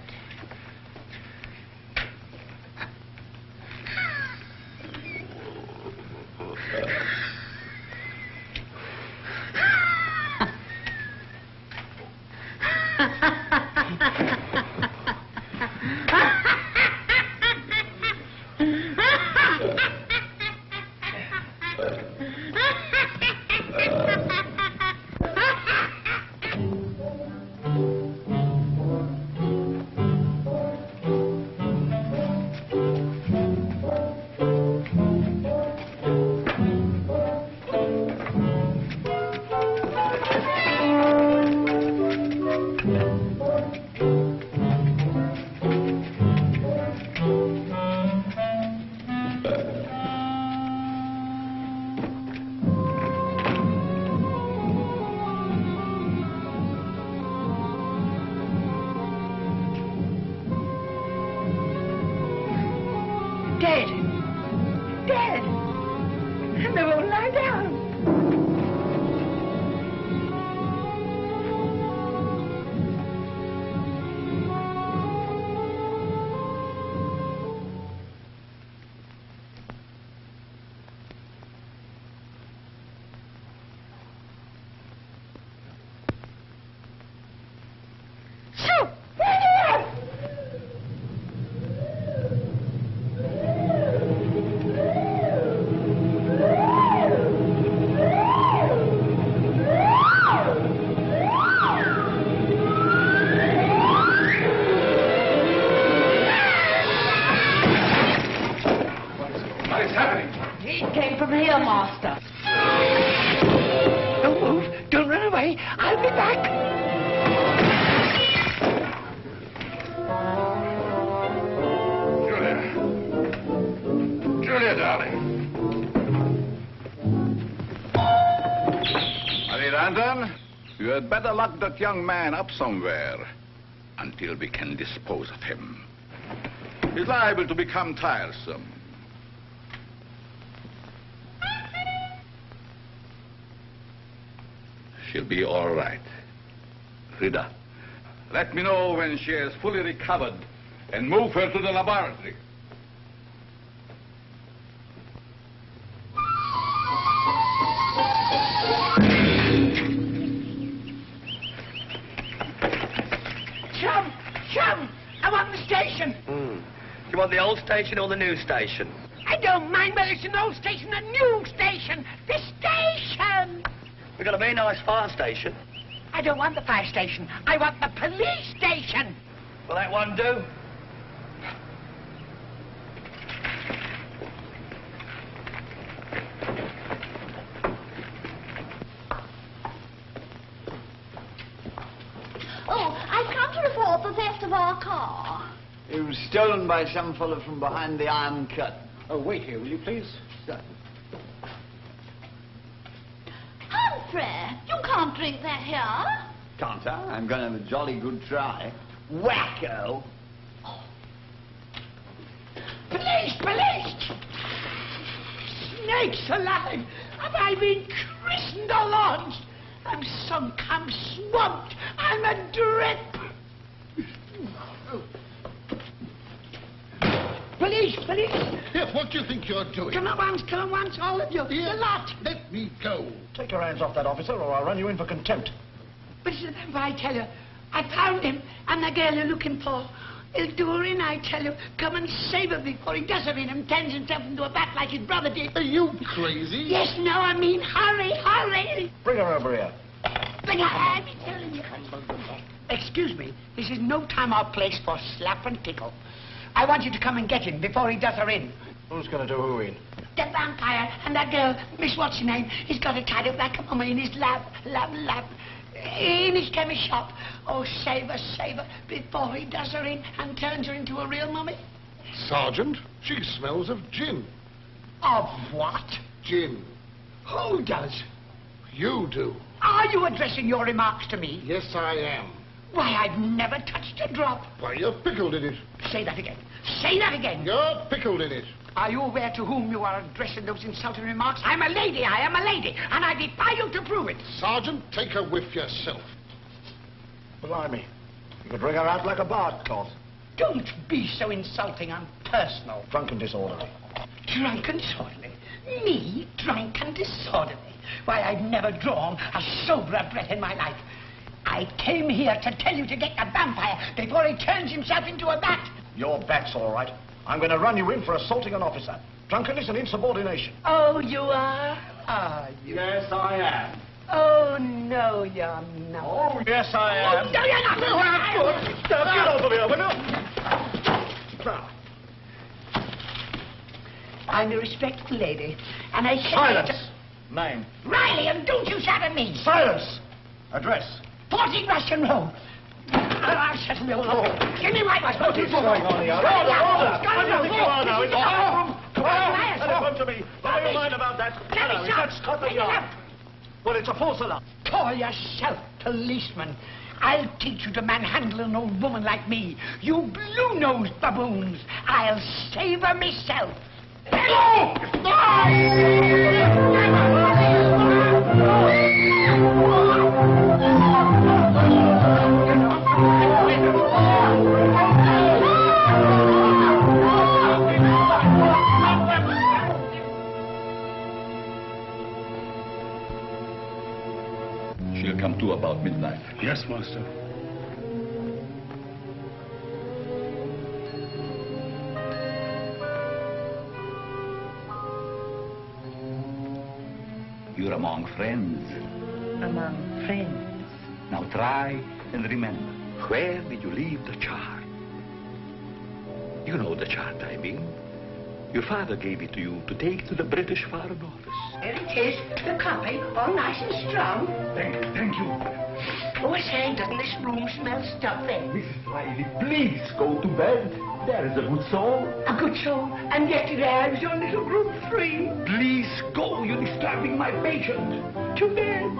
Better lock that young man up somewhere until we can dispose of him. He's liable to become tiresome. She'll be all right. Rita, let me know when she is fully recovered and move her to the laboratory. You want the old station or the new station? I don't mind whether it's an old station or a new station. The station! We've got a very nice fire station. I don't want the fire station. I want the police station. Will that one do? Oh, I've come to report the theft of our car. It was stolen by some fellow from behind the Iron Curtain. Oh, wait here, will you please? Humphrey, you can't drink that here. Can't I? I'm going to have a jolly good try. Wacko! Police! Police! Snakes alive! Have I been christened or launched? I'm sunk, I'm swamped, I'm adrift. Police! Police! Here, what do you think you're doing? Come at once, all of you. Here, The lot. let me go. Take your hands off that officer or I'll run you in for contempt. But if I tell you, I found him and the girl you're looking for. He'll do her in, I tell you. Come and save her before he does her in and turns himself into a bat like his brother did. Are you crazy? Yes, no, I mean hurry, hurry. Bring her over here. Bring her, I'm telling you. Excuse me, this is no time or place for slap and tickle. I want you to come and get him before he does her in. Who's going to do who in? The vampire and that girl, Miss What's her name, he's got her tied up like a mummy in his lap. In his chemist shop. Oh, save her, before he does her in and turns her into a real mummy. Sergeant, she smells of gin. Of what? Gin. Who does? You do. Are you addressing your remarks to me? Yes, I am. Why, I've never touched a drop. Why, you're pickled in it. Say that again. Say that again. You're pickled in it. Are you aware to whom you are addressing those insulting remarks? I'm a lady, I am a lady, and I defy you to prove it. Sergeant, take a whiff yourself. Blimey. You could bring her out like a barcloth. Don't be so insulting and personal. Drunk and disorderly. Drunk and disorderly? Me, drunk and disorderly? Why, I've never drawn a soberer breath in my life. I came here to tell you to get the vampire before he turns himself into a bat. Your bat's all right. I'm going to run you in for assaulting an officer. Drunkenness and insubordination. Oh, you are? Are you? Yes, I am. Oh, no, you're not. Oh, yes, I am. Oh, no, you're not. Now, get over here, will you? Now. I'm a respectable lady, and I say... Silence! Name. Riley, and don't you shout at me. Silence! Address. 40 Russian Road. I'll settle you all. Give me my wife. What is going on here? Order! What do you think you are now? In the bathroom? Come on! Come to me. Never you mind about that. Hello, is that Scotland Yard? Well, it's a false alarm. Call yourself policeman. I'll teach you to manhandle an old woman like me. You blue-nosed baboons. I'll save her myself. She'll come to about midnight. Yes, Master. You're among friends. Among friends. Now try and remember, where did you leave the chart? You know the chart I mean. Your father gave it to you to take to the British Foreign Office. There it is, the copy, all nice and strong. Thank you. Oh, I say, doesn't this room smell stuffy? Mrs. Riley, please go to bed. There is a good soul. A good soul, and yesterday I was your little room free. Please go, you're disturbing my patient. To bed.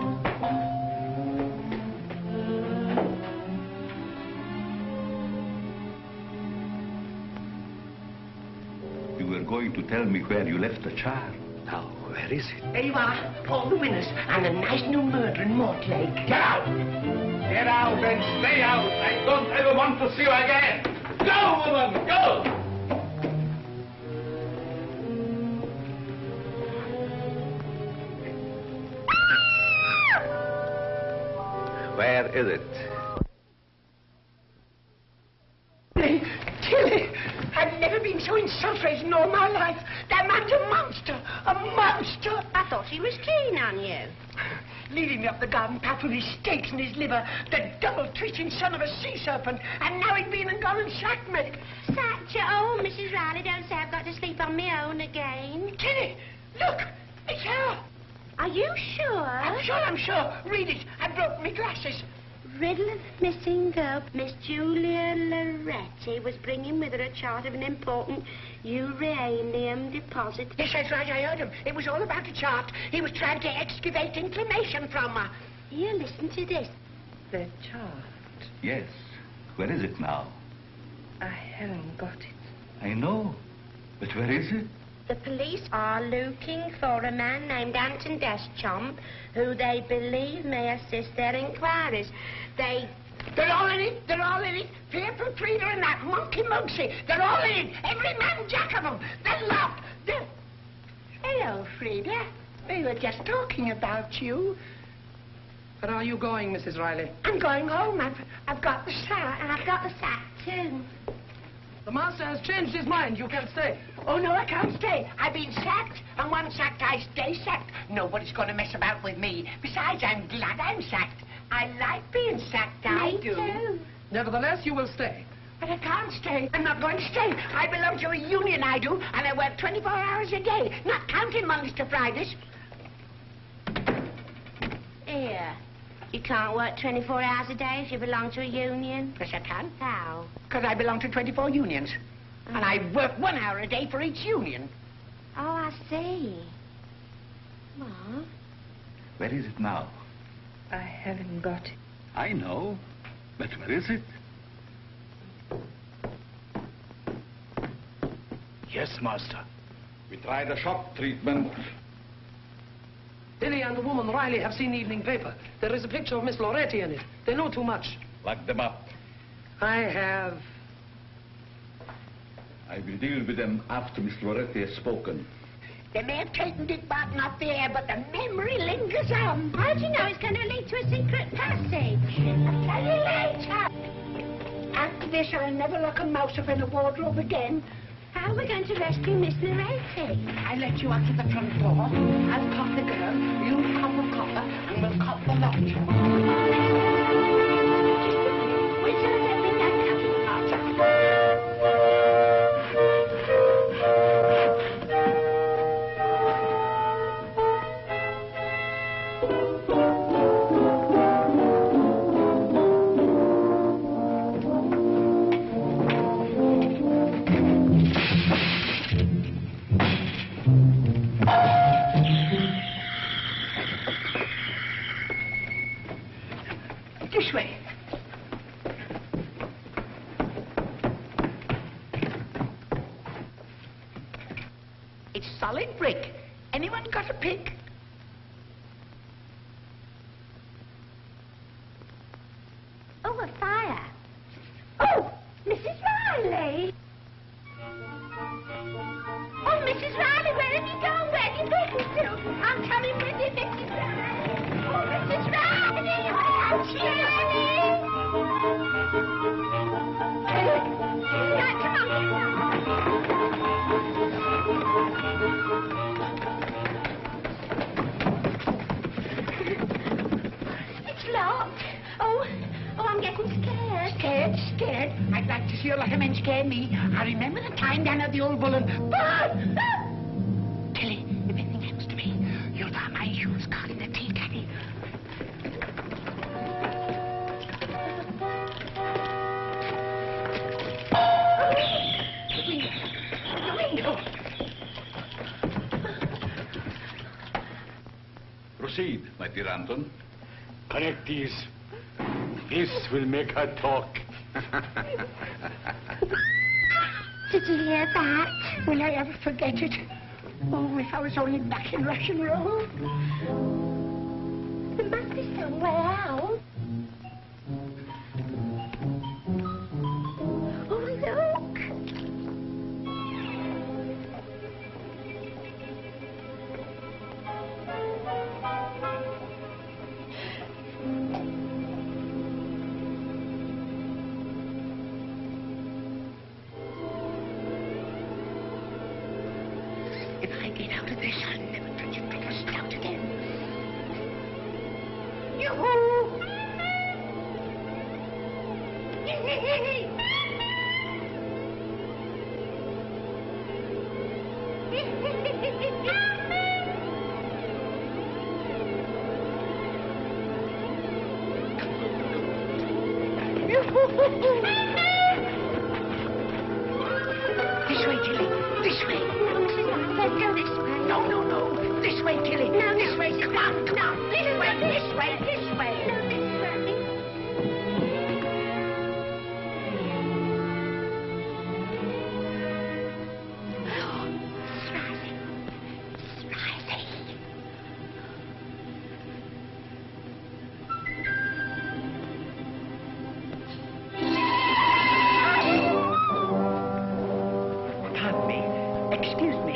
You were going to tell me where you left the chart. Now, where is it? There you are, all the winners, and a nice new murder in Mortlake. Get out! Get out and stay out. I don't ever want to see you again. Go, woman, go! Where is it? Tilly, I've never been so insulted in all my life. That man's a monster, a monster. I thought he was keen on you. Leading me up the garden path with his steaks and his liver, the double-twitching son of a sea serpent, and now he'd been and gone and sacked me. Sacked you? Oh, Mrs. Riley, don't say I've got to sleep on my own again. Tilly, look, it's her. Are you sure? I'm sure. Read it. I broke my glasses. Riddle of the missing girl. Miss Julia Loretti was bringing with her a chart of an important uranium deposit. Yes, that's right, I heard him. It was all about the chart. He was trying to excavate information from her. Here, listen to this. The chart. Yes. Where is it now? I haven't got it. I know. But where is it? The police are looking for a man named Anton Deschamps, who they believe may assist their inquiries. They're all in it. They're all in it. Fearful Frida and that monkey Mugsy. They're all in it. Every man jack of them. They're locked. Hello, Frida. We were just talking about you. Where are you going, Mrs. Riley? I'm going home. I've got the sack. And I've got the sack, too. The master has changed his mind. You can stay. Oh, no, I can't stay. I've been sacked, and once sacked, I stay sacked. Nobody's going to mess about with me. Besides, I'm glad I'm sacked. I like being sacked, I do. Too. Nevertheless, you will stay. But I can't stay. I'm not going to stay. I belong to a union, I do, and I work 24 hours a day, not counting Mondays to Fridays. Here. You can't work 24 hours a day if you belong to a union. Yes, I can. How? Because I belong to 24 unions. And I work 1 hour a day for each union. Oh, I see. What? Where is it now? I haven't got it. I know. But where is it? Yes, master. We tried a shock treatment. Billy and the woman Riley have seen the evening paper. There is a picture of Miss Loretti in it. They know too much. Lock them up. I have... I will deal with them after Miss Loretti has spoken. They may have taken Dick Barton off the air, but the memory lingers on. How do you know it's going to lead to a secret passage? I'll tell you later. After this, I'll never lock a mouse up in a wardrobe again. How are we going to rescue Miss Loretti? I let you out to the front door. I'll cop the girl, you cop the copper, and we'll cop the lot. Wait till I get me that cup of water. This way. It's solid brick. Anyone got a pick? Oh, a fire. Oh, Mrs. Riley. Oh, Mrs. Riley, where have you gone? Where have you been to? I'm coming with you, Mrs. Riley. Oh, Mrs. Riley, I'm here. Right, come on. It's locked. Oh, I'm getting scared. Scared? I'd like to see a lot of men scare me. I remember the time down at the old bull and... Tilly, if anything happens to me, you'll find my shoes caught in the tea caddy. The window. Proceed, my dear Anton. Connect these. This will make her talk. Did you hear that? Will I ever forget it? Oh, if I was only back in Russian Road. There must be some way out. Oh, look. If I get out of this, I'll never touch a drop of stout again. Yoo-hoo! This way, Tilly. This way. Let's go this way. No. This way, Tilly. No, this way. Come on. No, This way. No, Miss Riley. Pardon me. Excuse me.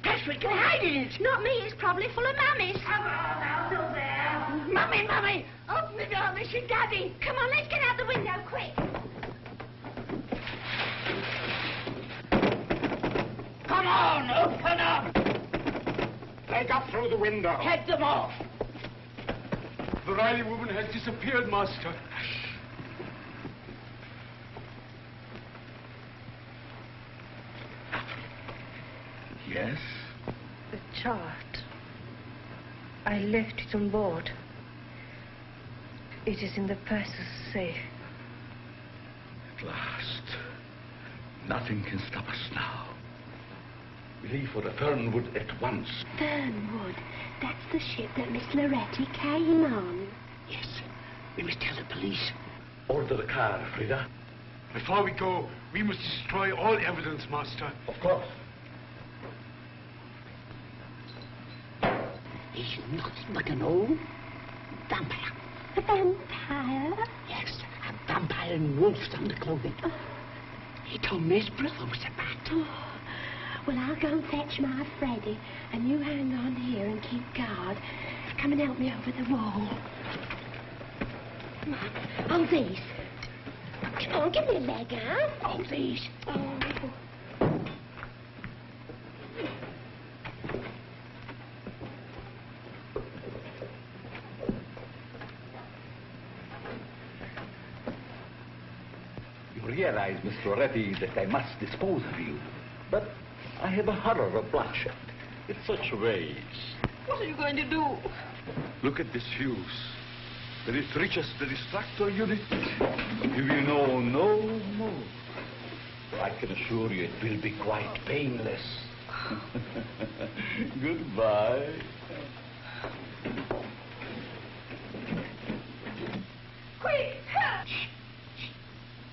Perhaps we can hide in it. Not me, it's probably full of mummies. Come on, out of there. Mummy, open the door, Missy Daddy. Come on, let's get out the window, quick. Come on, open up. They got through the window. Head them off. The Riley woman has disappeared, Master. Yes? The chart. I left it on board. It is in the purser's safe. At last. Nothing can stop us now. We leave for the Fernwood at once. Fernwood. That's the ship that Miss Loretti came on. Yes, we must tell the police. Order the car, Frida. Before we go, we must destroy all evidence, Master. Of course. He's nothing but an old vampire. A vampire? Yes, a vampire in wolf's underclothing. Oh. He told me his brother was a bat. Oh. Well, I'll go and fetch my Freddy, and you hang on here and keep guard. Come and help me over the wall. Come on. Oh, these. Come on, give me a leg, huh? Oh, these. Oh. You realize, Miss Loretti, that I must dispose of you. But I have a horror of bloodshed. It's such ways. What are you going to do? Look at this fuse. When it reaches the distractor unit, you will know no more. I can assure you it will be quite painless. Goodbye. Quick! Shh.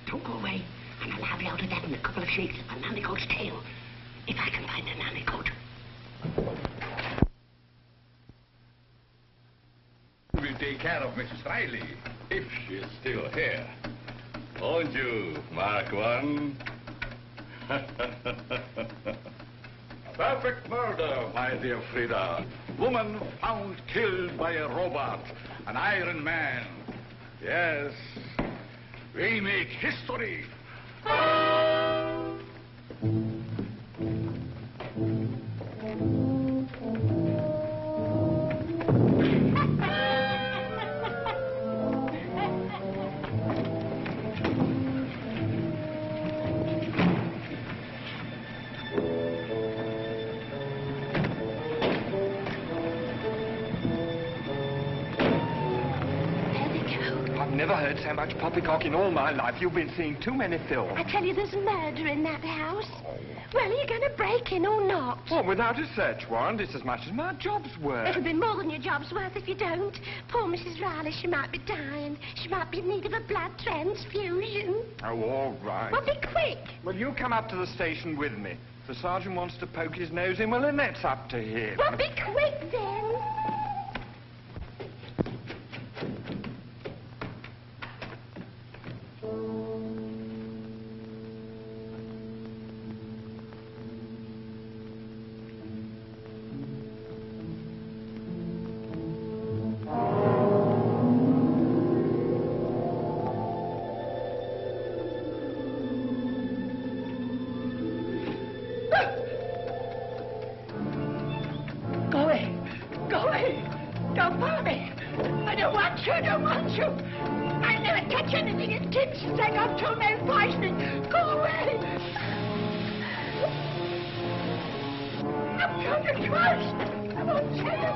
Don't go away, and I'll have you out of that in a couple of shakes of a nannycoat's tail. If I can find a nannycoat. We'll take care of Mrs. Riley, if she is still here. Won't you, Mark One? Perfect murder, my dear Frida. Woman found killed by a robot, an Iron Man. Yes, we make history. I've never heard so much poppycock in all my life. You've been seeing too many films. I tell you, there's murder in that house. Well, are you going to break in or not? Well, without a search warrant, it's as much as my job's worth. It'll be more than your job's worth if you don't. Poor Mrs. Riley, she might be dying. She might be in need of a blood transfusion. Oh, all right. Well, be quick. Well, you come up to the station with me. If the sergeant wants to poke his nose in, well, then that's up to him. Well, be quick, then. Go away. Go away. Don't follow me. I don't want you. I don't want you. I never touch anything as kids since I got toenail poisoning. Go away. I'm going to trust. I won't tell you.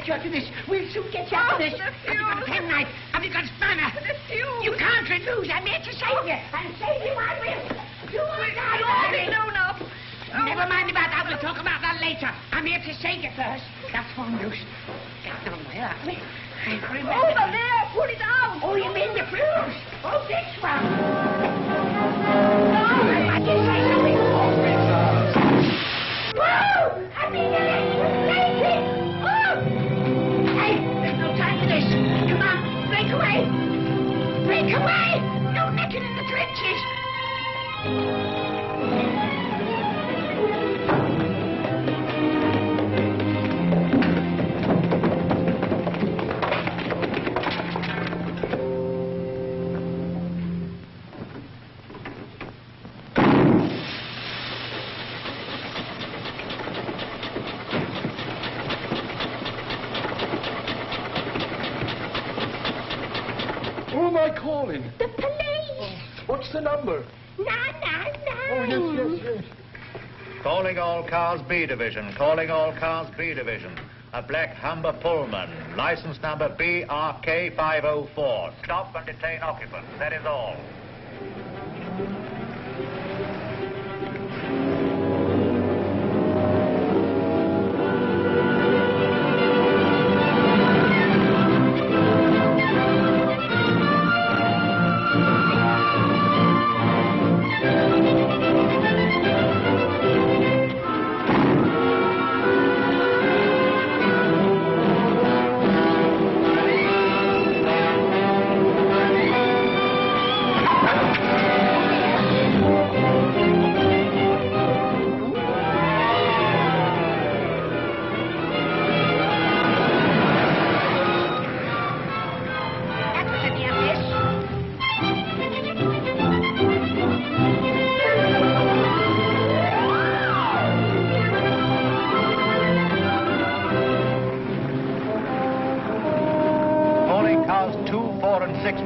you out of this. We'll soon get you out of this. The Have you got a penknife? Have you got a spanner? The fuse. You can't refuse. I'm here to save you. And save you I will. You will die, Mary. No, no. Never mind about that. We'll talk about that later. I'm here to save you first. That's one loose. Get down there, that way. Over there. Pull it out. Oh, you mean the fuse? Oh, this one. I did say something. Whoa! I mean, lady! Oh! Hey, there's no time for this. Come on, break away! Break away! No necking in the trenches! Who am I calling? The police. What's the number? 999. Oh, yes. Calling all cars B division. Calling all cars B division. A black Humber Pullman. License number BRK504. Stop and detain occupants. That is all.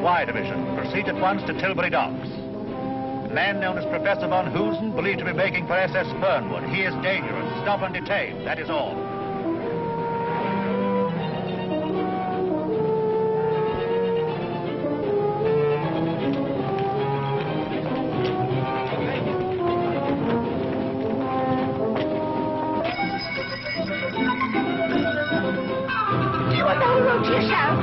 Y division. Proceed at once to Tilbury Docks. A man known as Professor von Hoosen, believed to be making for SS Fernwood. He is dangerous. Stop and detain. That is all. You are no road to yourself.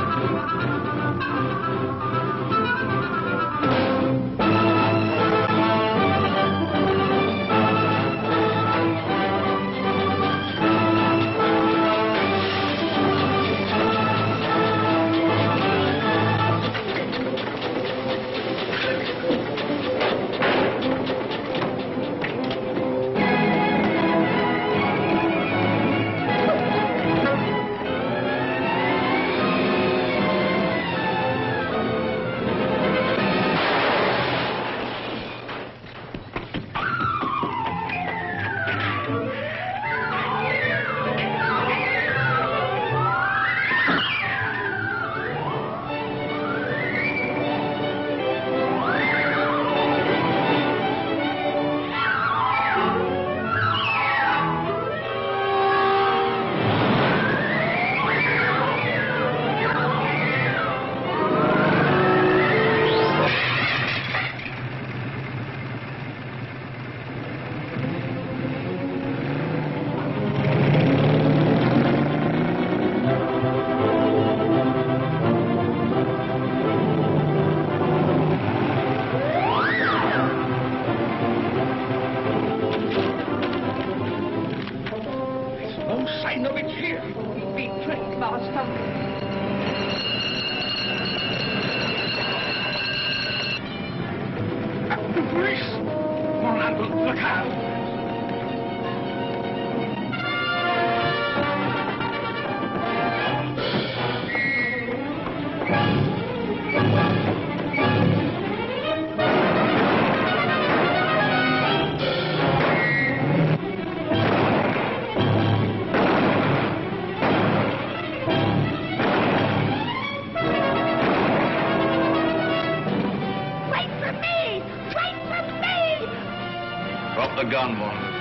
Drop the gun, woman.